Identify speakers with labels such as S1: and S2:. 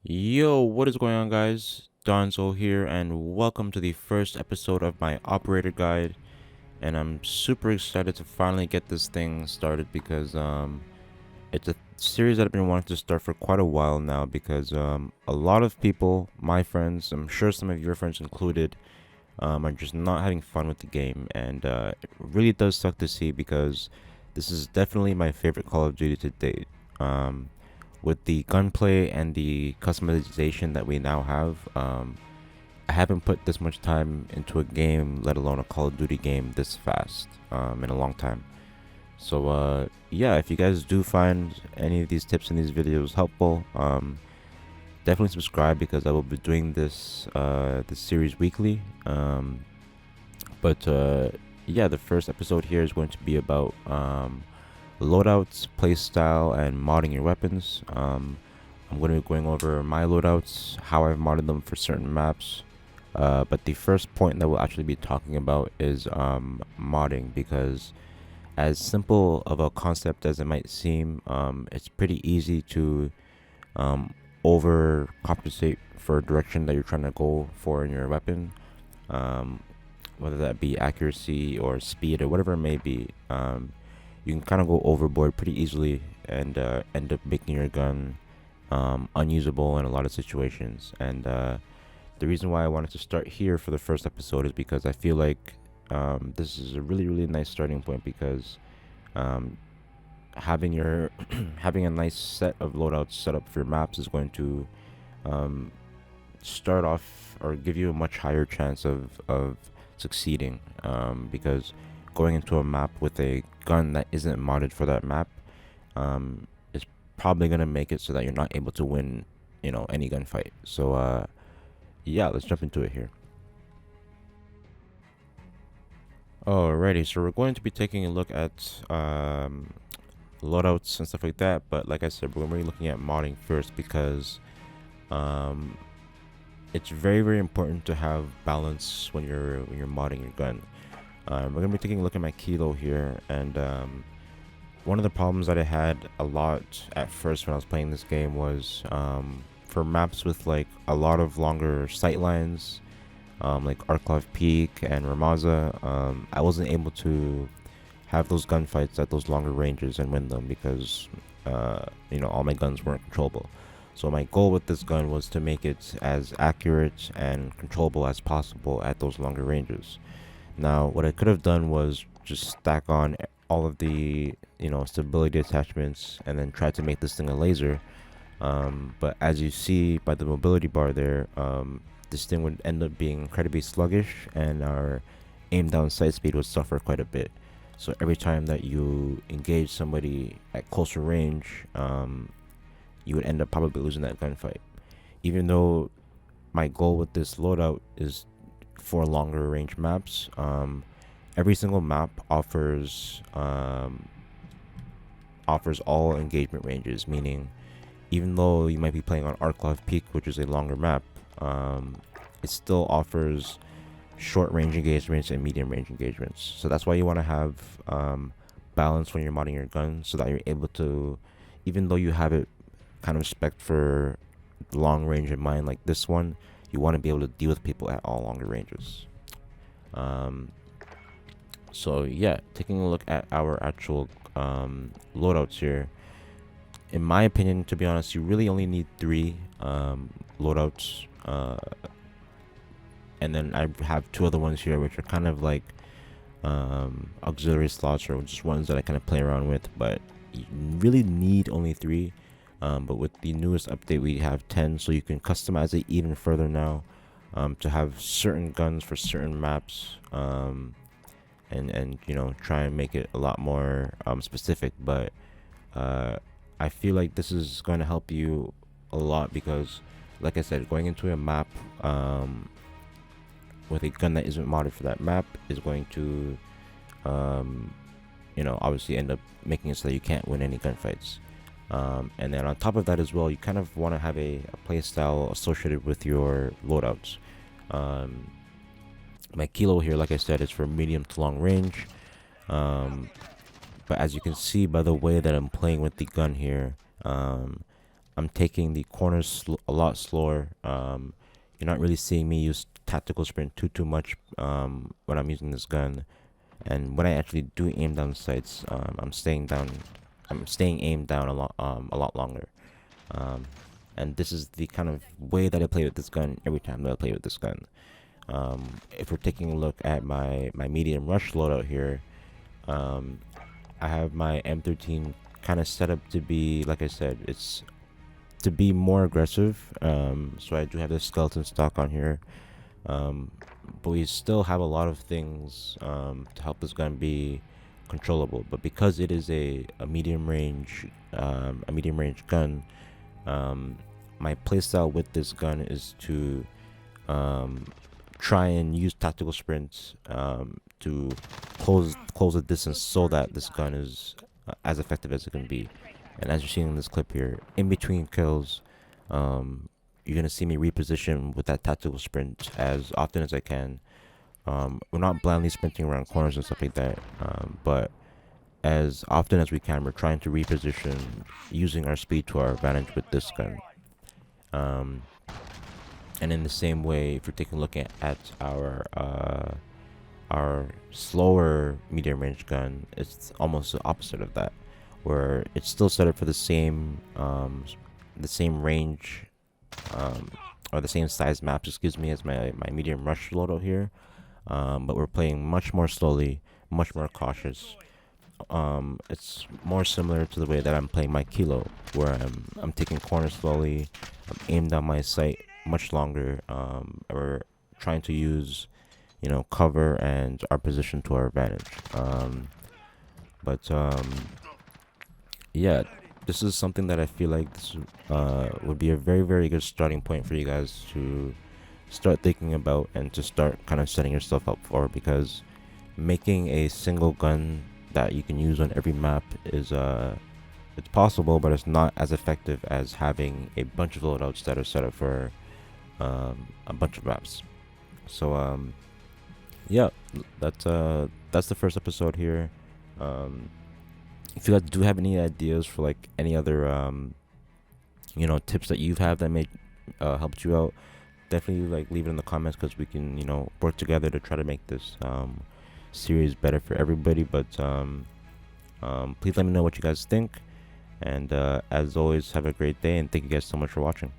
S1: Yo, what is going on, guys? Donzo here, and welcome to the first episode of my operator guide. And I'm super excited to finally get this thing started because it's a series that I've been wanting to start for quite a while now. Because a lot of people, my friends, I'm sure some of your friends included, are just not having fun with the game, and it really does suck to see because this is definitely my favorite Call of Duty to date. Um, with the gunplay and the customization that we now have, I haven't put this much time into a game, let alone a Call of Duty game, this fast in a long time. So, yeah, if you guys do find any of these tips in these videos helpful, definitely subscribe because I will be doing this series weekly. But yeah, the first episode here is going to be about loadouts, playstyle, and modding your weapons. I'm going to be going over my loadouts, how I've modded them for certain maps. But the first point that we'll actually be talking about is modding, because as simple of a concept as it might seem, it's pretty easy to um, overcompensate for a direction that you're trying to go for in your weapon. Um, whether that be accuracy or speed or whatever it may be. You can kind of go overboard pretty easily and end up making your gun unusable in a lot of situations. And the reason why I wanted to start here for the first episode is because I feel like this is a really, really nice starting point because um, having your having a nice set of loadouts set up for your maps is going to um, start off or give you a much higher chance of succeeding, because going into a map with a gun that isn't modded for that map is probably going to make it so that you're not able to win, any gunfight. So yeah, let's jump into it here. Alrighty, so we're going to be taking a look at loadouts and stuff like that, but like I said, we're going to be looking at modding first because um, it's very, very important to have balance when you're modding your gun. We're gonna be taking a look at my kilo here, and one of the problems that I had a lot at first when I was playing this game was for maps with like a lot of longer sight lines, like Arklov Peak and Ramaza. I wasn't able to have those gunfights at those longer ranges and win them because all my guns weren't controllable. So my goal with this gun was to make it as accurate and controllable as possible at those longer ranges. Now, what I could have done was just stack on all of the, stability attachments and then try to make this thing a laser. But as you see by the mobility bar there, this thing would end up being incredibly sluggish, and our aim down sight speed would suffer quite a bit. So every time that you engage somebody at closer range, you would end up probably losing that gunfight. Even though my goal with this loadout is for longer range maps, every single map offers all engagement ranges, meaning even though you might be playing on Arklov Peak, which is a longer map, it still offers short range engagements and medium range engagements. So that's why you want to have balance when you're modding your gun, so that you're able to, even though you have it kind of spec for long range in mind like this one, you want to be able to deal with people at all longer ranges. So yeah, taking a look at our actual loadouts here, in my opinion, to be honest, you really only need three loadouts, and then I have two other ones here which are kind of like auxiliary slots, or just ones that I kind of play around with, but you really need only three. But with the newest update, we have 10, so you can customize it even further now, to have certain guns for certain maps, and try and make it a lot more specific. But I feel like this is going to help you a lot because, like I said, going into a map with a gun that isn't modded for that map is going to obviously end up making it so that you can't win any gunfights. And then on top of that as well, you kind of want to have a play style associated with your loadouts. My kilo here, like I said, is for medium to long range. But as you can see by the way that I'm playing with the gun here, I'm taking the corners a lot slower. You're not really seeing me use tactical sprint too much when I'm using this gun. And when I actually do aim down sights, I'm staying down. I'm staying aimed down a lot longer. And this is the kind of way that I play with this gun every time that I play with this gun. If we're taking a look at my medium rush loadout here, I have my M13 kind of set up to be, like I said, it's to be more aggressive. So I do have the skeleton stock on here. But we still have a lot of things to help this gun be controllable. But because it is a medium range gun, my playstyle with this gun is to try and use tactical sprints to close the distance so that this gun is as effective as it can be. And as you're seeing in this clip here, in between kills, you're gonna see me reposition with that tactical sprint as often as I can. We're not blindly sprinting around corners and stuff like that, but as often as we can, we're trying to reposition using our speed to our advantage with this gun. And in the same way, if you're taking a look at our slower medium range gun, it's almost the opposite of that, where it's still set up for the same range, or the same size maps, excuse me, as my medium rush loadout here. But we're playing much more slowly, much more cautious. It's more similar to the way that I'm playing my kilo, where I'm taking corners slowly, I'm aimed on my sight much longer. We're trying to use, cover and our position to our advantage. Yeah, this is something that I feel like this would be a very, very good starting point for you guys to start thinking about and to start kind of setting yourself up for, because making a single gun that you can use on every map is it's possible, but it's not as effective as having a bunch of loadouts that are set up for a bunch of maps. So yeah, that's the first episode here. If you guys do have any ideas for like any other tips that you've had that may helped you out, definitely like leave it in the comments, because we can work together to try to make this series better for everybody. But please let me know what you guys think, and as always, have a great day, and thank you guys so much for watching.